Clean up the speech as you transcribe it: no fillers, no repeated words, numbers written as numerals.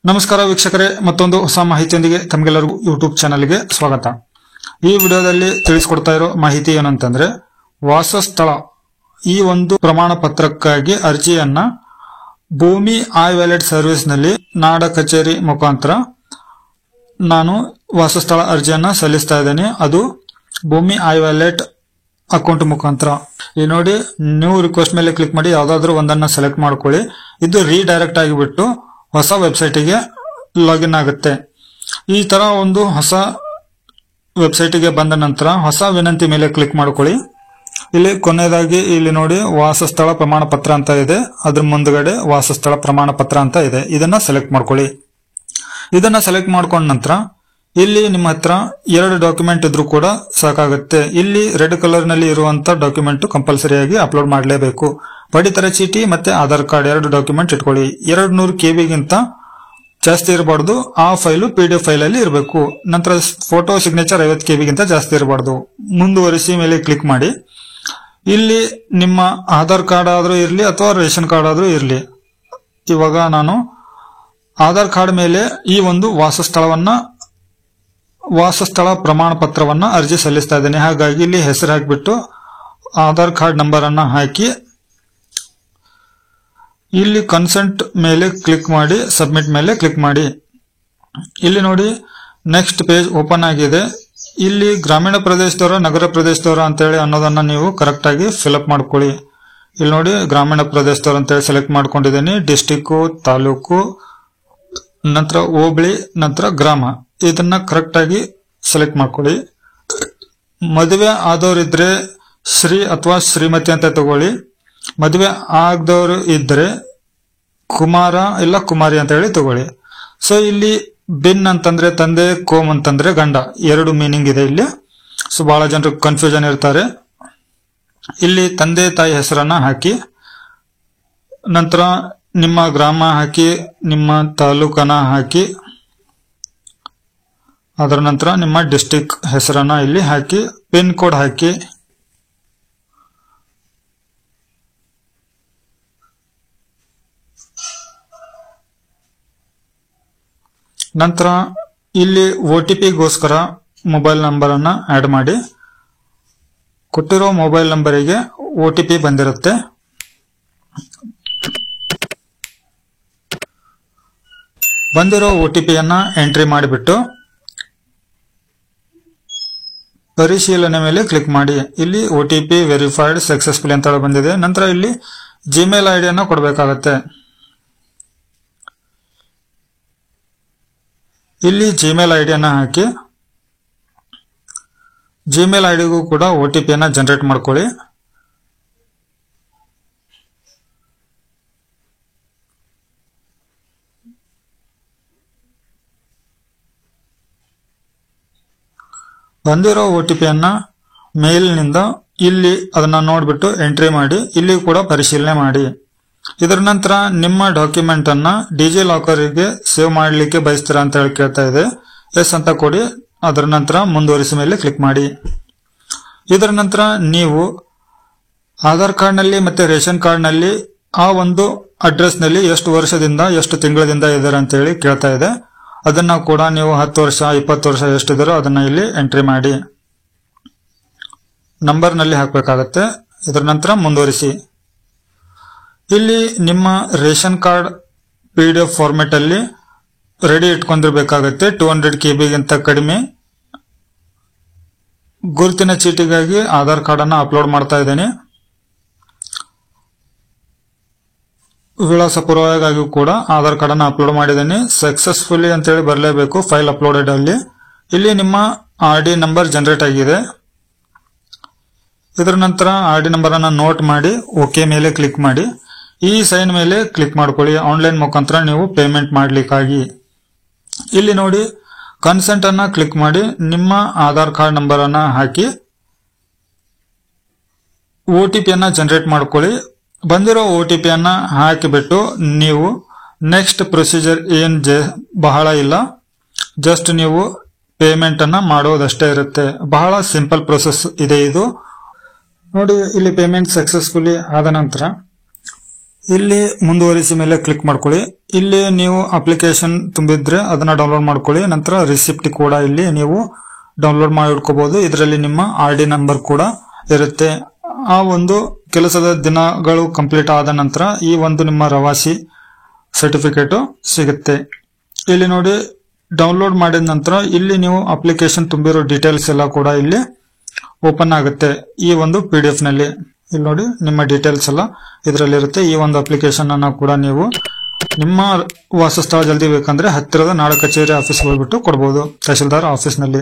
ನಮಸ್ಕಾರ ವೀಕ್ಷಕರೇ, ಮತ್ತೊಂದು ಹೊಸ ಮಾಹಿತಿಯೊಂದಿಗೆ ತಮಗೆಲ್ಲರಿಗೂ ಯೂಟ್ಯೂಬ್ ಚಾನೆಲ್ಗೆ ಸ್ವಾಗತ. ಈ ವಿಡಿಯೋದಲ್ಲಿ ತಿಳಿಸಿಕೊಡ್ತಾ ಇರೋ ಮಾಹಿತಿ ಏನಂತಂದ್ರೆ, ವಾಸಸ್ಥಳ ಈ ಒಂದು ಪ್ರಮಾಣ ಪತ್ರಕ್ಕಾಗಿ ಅರ್ಜಿಯನ್ನ ಭೂಮಿ ಐ-ವ್ಯಾಲೆಟ್ ಸರ್ವಿಸ್ ನಲ್ಲಿ ನಾಡ ಕಚೇರಿ ಮುಖಾಂತರ ನಾನು ವಾಸಸ್ಥಳ ಅರ್ಜಿಯನ್ನ ಸಲ್ಲಿಸ್ತಾ ಇದ್ದೇನೆ. ಅದು ಭೂಮಿ ಐ-ವ್ಯಾಲೆಟ್ ಅಕೌಂಟ್ ಮುಖಾಂತರ. ಈ ನೋಡಿ, ನ್ಯೂ ರಿಕ್ವೆಸ್ಟ್ ಮೇಲೆ ಕ್ಲಿಕ್ ಮಾಡಿ ಯಾವ್ದಾದ್ರು ಒಂದನ್ನ ಸೆಲೆಕ್ಟ್ ಮಾಡ್ಕೊಳ್ಳಿ. ಇದು ರೀಡೈರೆಕ್ಟ್ ಆಗಿಬಿಟ್ಟು ಹೊಸ ವೆಬ್ಸೈಟಿಗೆ ಲಾಗಿನ್ ಆಗುತ್ತೆ. ಈ ತರ ಒಂದು ಹೊಸ ವೆಬ್ಸೈಟಿಗೆ ಬಂದ ನಂತರ ಹೊಸ ವಿನಂತಿ ಮೇಲೆ ಕ್ಲಿಕ್ ಮಾಡ್ಕೊಳ್ಳಿ. ಇಲ್ಲಿ ಕೊನೆಯದಾಗಿ ಇಲ್ಲಿ ನೋಡಿ ವಾಸಸ್ಥಳ ಪ್ರಮಾಣ ಪತ್ರ ಅಂತ ಇದೆ, ಅದ್ರ ಮುಂದ್ಗಡೆ ವಾಸಸ್ಥಳ ಪ್ರಮಾಣ ಪತ್ರ ಅಂತ ಇದೆ. ಇದನ್ನ ಸೆಲೆಕ್ಟ್ ಮಾಡ್ಕೊಳ್ಳಿ. ಇದನ್ನ ಸೆಲೆಕ್ಟ್ ಮಾಡ್ಕೊಂಡ ನಂತರ ಇಲ್ಲಿ ನಿಮ್ಮ ಹತ್ರ 2 ಡಾಕ್ಯುಮೆಂಟ್ ಇದ್ರೂ ಕೂಡ ಸಾಕಾಗುತ್ತೆ. ಇಲ್ಲಿ ರೆಡ್ ಕಲರ್ ನಲ್ಲಿ ಇರುವಂತ ಡಾಕ್ಯುಮೆಂಟ್ ಕಂಪಲ್ಸರಿಯಾಗಿ ಅಪ್ಲೋಡ್ ಮಾಡಲೇಬೇಕು. ಪಡಿತರ ಚೀಟಿ ಮತ್ತೆ ಆಧಾರ್ ಕಾರ್ಡ್ 2 ಡಾಕ್ಯುಮೆಂಟ್ ಇಟ್ಕೊಳ್ಳಿ. 200 KB ಗಿಂತ ಜಾಸ್ತಿ ಇರಬಾರ್ದು. ಆ ಫೈಲು PDF ಫೈಲ್ ಅಲ್ಲಿ ಇರಬೇಕು. ನಂತರ ಫೋಟೋ ಸಿಗ್ನೇಚರ್ 50 KB ಗಿಂತ ಜಾಸ್ತಿ ಇರಬಾರ್ದು. ಮುಂದುವರಿಸಿ ಮೇಲೆ ಕ್ಲಿಕ್ ಮಾಡಿ. ಇಲ್ಲಿ ನಿಮ್ಮ ಆಧಾರ್ ಕಾರ್ಡ್ ಆದ್ರೂ ಇರ್ಲಿ ಅಥವಾ ರೇಷನ್ ಕಾರ್ಡ್ ಆದ್ರೂ ಇರ್ಲಿ. ಇವಾಗ ನಾನು ಆಧಾರ್ ಕಾರ್ಡ್ ಮೇಲೆ ಈ ಒಂದು ವಾಸಸ್ಥಳ ಪ್ರಮಾಣ ಪತ್ರವನ್ನ ಅರ್ಜಿ ಸಲ್ಲಿಸ್ತಾ ಇದ್ದೇನೆ. ಹಾಗಾಗಿ ಇಲ್ಲಿ ಹೆಸರು ಹಾಕಿಬಿಟ್ಟು ಆಧಾರ್ ಕಾರ್ಡ್ ನಂಬರ್ ಅನ್ನ ಹಾಕಿ ಇಲ್ಲಿ ಕನ್ಸೆಂಟ್ ಮೇಲೆ ಕ್ಲಿಕ್ ಮಾಡಿ ಸಬ್ಮಿಟ್ ಮೇಲೆ ಕ್ಲಿಕ್ ಮಾಡಿ. ಇಲ್ಲಿ ನೋಡಿ ನೆಕ್ಸ್ಟ್ ಪೇಜ್ ಓಪನ್ ಆಗಿದೆ. ಇಲ್ಲಿ ಗ್ರಾಮೀಣ ಪ್ರದೇಶದವರ ನಗರ ಪ್ರದೇಶದವರ ಅಂತೇಳಿ ಅನ್ನೋದನ್ನ ನೀವು ಕರೆಕ್ಟ್ ಆಗಿ ಫಿಲ್ಅಪ್ ಮಾಡ್ಕೊಳ್ಳಿ. ಇಲ್ಲಿ ನೋಡಿ ಗ್ರಾಮೀಣ ಪ್ರದೇಶದವರ ಅಂತೇಳಿ ಸೆಲೆಕ್ಟ್ ಮಾಡ್ಕೊಂಡಿದ್ದೀನಿ. ಡಿಸ್ಟಿಕ್, ತಾಲೂಕು, ನಂತರ ಹೋಬಳಿ, ನಂತರ ಗ್ರಾಮ, ಇದನ್ನ ಕರೆಕ್ಟ್ ಆಗಿ ಸೆಲೆಕ್ಟ್ ಮಾಡ್ಕೊಳ್ಳಿ. ಮದುವೆ ಆದವರಿದ್ರೆ ಶ್ರೀ ಅಥವಾ ಶ್ರೀಮತಿ ಅಂತ ತಗೊಳ್ಳಿ. ಮದುವೆ ಆಗದವರು ಇದ್ರೆ ಕುಮಾರ ಇಲ್ಲ ಕುಮಾರಿ ಅಂತ ಹೇಳಿ ತಗೊಳ್ಳಿ. ಸೊ ಇಲ್ಲಿ ಬಿನ್ ಅಂತಂದ್ರೆ ತಂದೆ, ಕೋಮ್ ಅಂತಂದ್ರೆ ಗಂಡ, 2 ಮೀನಿಂಗ್ ಇದೆ ಇಲ್ಲಿ. ಸೊ ಬಹಳ ಜನರು ಕನ್ಫ್ಯೂಷನ್ ಇರ್ತಾರೆ. ಇಲ್ಲಿ ತಂದೆ ತಾಯಿ ಹೆಸರನ್ನ ಹಾಕಿ, ನಂತರ ನಿಮ್ಮ ಗ್ರಾಮ ಹಾಕಿ, ನಿಮ್ಮ ತಾಲೂಕನ್ನ ಹಾಕಿ, ಅದರ ನಂತರ ನಿಮ್ಮ ಡಿಸ್ಟಿಕ್ ಹೆಸರನ್ನ ಇಲ್ಲಿ ಹಾಕಿ, ಪಿನ್ ಕೋಡ್ ಹಾಕಿ, ನಂತರ ಇಲ್ಲಿ OTP ಗೋಸ್ಕರ ಮೊಬೈಲ್ ನಂಬರ್ ಅನ್ನ ಆಡ್ ಮಾಡಿ. ಕೊಟ್ಟಿರೋ ಮೊಬೈಲ್ ನಂಬರಿಗೆ OTP ಬಂದಿರುತ್ತೆ. ಬಂದಿರೋ OTP ಯನ್ನ ಎಂಟ್ರಿ ಮಾಡಿಬಿಟ್ಟು ಪರಿಶೀಲನೆ ಮೇಲೆ ಕ್ಲಿಕ್ ಮಾಡಿ. ಇಲ್ಲಿ OTP ವೆರಿಫೈಡ್ ಸಕ್ಸಸ್ಫುಲಿ ಅಂತ ಬಂದಿದೆ. ನಂತರ ಇಲ್ಲಿ ಜಿಮೇಲ್ ID ಅನ್ನ ಕೊಡಬೇಕಾಗತ್ತೆ. ಇಲ್ಲಿ ಜಿಮೇಲ್ ID ಅನ್ನ ಹಾಕಿ, ಜಿಮೇಲ್ ಐಡಿಗೂ ಕೂಡ OTP ಯನ್ನ ಜನರೇಟ್ ಮಾಡ್ಕೊಳ್ಳಿ. ಬಂದಿರೋ OTP ಯನ್ನ ಮೇಲ್ನಿಂದ ಇಲ್ಲಿ ಅದನ್ನ ನೋಡ್ಬಿಟ್ಟು ಎಂಟ್ರಿ ಮಾಡಿ. ಇಲ್ಲಿ ಕೂಡ ಪರಿಶೀಲನೆ ಮಾಡಿ. ಇದರ ನಂತರ ನಿಮ್ಮ ಡಾಕ್ಯುಮೆಂಟ್ ಅನ್ನ ಡಿಜಿ ಲಾಕರ್ಗೆ ಸೇವ್ ಮಾಡಲಿಕ್ಕೆ ಬಯಸ್ತೀರಾ ಅಂತ ಹೇಳಿ ಕೇಳ್ತಾ ಇದೆ. ಎಸ್ ಅಂತ ಕೊಡಿ. ಅದರ ನಂತರ ಮುಂದುವರಿಸಿ ಮೇಲೆ ಕ್ಲಿಕ್ ಮಾಡಿ. ಇದರ ನಂತರ ನೀವು ಆಧಾರ್ ಕಾರ್ಡ್ ನಲ್ಲಿ ಮತ್ತೆ ರೇಷನ್ ಕಾರ್ಡ್ ನಲ್ಲಿ ಆ ಒಂದು ಅಡ್ರೆಸ್ ನಲ್ಲಿ ಎಷ್ಟು ವರ್ಷದಿಂದ ಎಷ್ಟು ತಿಂಗಳಿಂದ ಇದ್ದಾರೆ ಅಂತ ಹೇಳಿ ಕೇಳ್ತಾ ಇದೆ. ಅದನ್ನ ಕೂಡ ನೀವು 10 ವರ್ಷ 20 ವರ್ಷ ಎಷ್ಟಿದಾರೋ ಅದನ್ನ ಇಲ್ಲಿ ಎಂಟ್ರಿ ಮಾಡಿ ನಂಬರ್ ನಲ್ಲಿ ಹಾಕಬೇಕಾಗತ್ತೆ. ಇದರ ನಂತರ ಮುಂದುವರಿಸಿ. ಇಲ್ಲಿ ನಿಮ್ಮ ರೇಷನ್ ಕಾರ್ಡ್ PDF ಫಾರ್ಮೆಟ್ ಅಲ್ಲಿ ರೆಡಿ ಇಟ್ಕೊಂಡಿರ್ಬೇಕಾಗತ್ತೆ. 200 KB ಗಿಂತ ಕಡಿಮೆ. ಗುರುತಿನ ಚೀಟಿಗಾಗಿ ಆಧಾರ್ ಕಾರ್ಡ್ ಅನ್ನ ಅಪ್ಲೋಡ್ ಮಾಡ್ತಾ ಇದ್ದೇನೆ. ವಿಳಾಸ ಪುರಾವೆಗಾಗಿ ಕೂಡ ಆಧಾರ್ ಕಾರ್ಡ್ ಅನ್ನು ಅಪ್ಲೋಡ್ ಮಾಡಿದ್ದೇನೆ. ಸಕ್ಸಸ್ಫುಲಿ ಅಂತ ಹೇಳಿ ಬರಲೇಬೇಕು ಫೈಲ್ ಅಪ್ಲೋಡೆಡ್ ಅಲ್ಲಿ. ಇಲ್ಲಿ ನಿಮ್ಮ RD ನಂಬರ್ ಜನರೇಟ್ ಆಗಿದೆ. ಇದರ ನಂತರ RD ನಂಬರ್ ಅನ್ನ ನೋಟ್ ಮಾಡಿ ಓಕೆ ಮೇಲೆ ಕ್ಲಿಕ್ ಮಾಡಿ. ಈ ಸೈನ್ ಮೇಲೆ ಕ್ಲಿಕ್ ಮಾಡ್ಕೊಳ್ಳಿ. ಆನ್ಲೈನ್ ಮುಖಾಂತರ ನೀವು ಪೇಮೆಂಟ್ ಮಾಡ್ಲಿಕ್ಕಾಗಿ. ಇಲ್ಲಿ ನೋಡಿ ಕನ್ಸೆಂಟ್ ಅನ್ನ ಕ್ಲಿಕ್ ಮಾಡಿ ನಿಮ್ಮ ಆಧಾರ್ ಕಾರ್ಡ್ ನಂಬರ್ ಅನ್ನ ಹಾಕಿ OTP ಯನ್ನ ಜನರೇಟ್ ಮಾಡ್ಕೊಳ್ಳಿ. ಬಂದಿರೋ OTP ಯನ್ನ ಹಾಕಿಬಿಟ್ಟು ನೀವು ನೆಕ್ಸ್ಟ್ ಪ್ರೊಸೀಜರ್ ಬಹಳ ಇಲ್ಲ, ಜಸ್ಟ್ ನೀವು ಪೇಮೆಂಟ್ ಅನ್ನ ಮಾಡೋದಷ್ಟೇ ಇರುತ್ತೆ. ಬಹಳ ಸಿಂಪಲ್ ಪ್ರೊಸೆಸ್ ಇದೆ ಇದು. ನೋಡಿ ಇಲ್ಲಿ ಪೇಮೆಂಟ್ ಸಕ್ಸಸ್ಫುಲಿ ಆದ ನಂತರ ಇಲ್ಲಿ ಮುಂದುವರಿಸಿ ಮೇಲೆ ಕ್ಲಿಕ್ ಮಾಡ್ಕೊಳ್ಳಿ. ಇಲ್ಲಿ ನೀವು ಅಪ್ಲಿಕೇಶನ್ ತುಂಬಿದ್ರೆ ಅದನ್ನ ಡೌನ್ಲೋಡ್ ಮಾಡ್ಕೊಳ್ಳಿ. ನಂತರ ರಿಸಿಪ್ಟ್ ಕೂಡ ಇಲ್ಲಿ ನೀವು ಡೌನ್ಲೋಡ್ ಮಾಡಿ ಇಟ್ಕೋಬಹುದು. ಇದರಲ್ಲಿ ನಿಮ್ಮ RD ನಂಬರ್ ಕೂಡ ಇರುತ್ತೆ. ಆ ಒಂದು ಕೆಲಸದ ದಿನಗಳು ಕಂಪ್ಲೀಟ್ ಆದ ನಂತರ ಈ ಒಂದು ನಿಮ್ಮ ಪ್ರವಾಸಿ ಸರ್ಟಿಫಿಕೇಟ್ ಸಿಗುತ್ತೆ. ಇಲ್ಲಿ ನೋಡಿ ಡೌನ್ಲೋಡ್ ಮಾಡಿದ ನಂತರ ಇಲ್ಲಿ ನೀವು ಅಪ್ಲಿಕೇಶನ್ ತುಂಬಿರೋ ಡೀಟೇಲ್ಸ್ ಎಲ್ಲ ಕೂಡ ಇಲ್ಲಿ ಓಪನ್ ಆಗುತ್ತೆ. ಈ ಒಂದು PDF ನಲ್ಲಿ ಇಲ್ಲಿ ನೋಡಿ ನಿಮ್ಮ ಡೀಟೇಲ್ಸ್ ಎಲ್ಲ ಇದರಲ್ಲಿ ಇರುತ್ತೆ. ಈ ಒಂದು ಅಪ್ಲಿಕೇಶನ್ ಅನ್ನು ಕೂಡ ನೀವು ನಿಮ್ಮ ವಾಸಸ್ಥಳ ಜಲ್ದಿ ಬೇಕಂದ್ರೆ ಹತ್ತಿರದ ನಾಡ ಕಚೇರಿ ಆಫೀಸ್ ಹೋಗ್ಬಿಟ್ಟು ಕೊಡಬಹುದು, ತಹಶೀಲ್ದಾರ್ ಆಫೀಸ್ ನಲ್ಲಿ.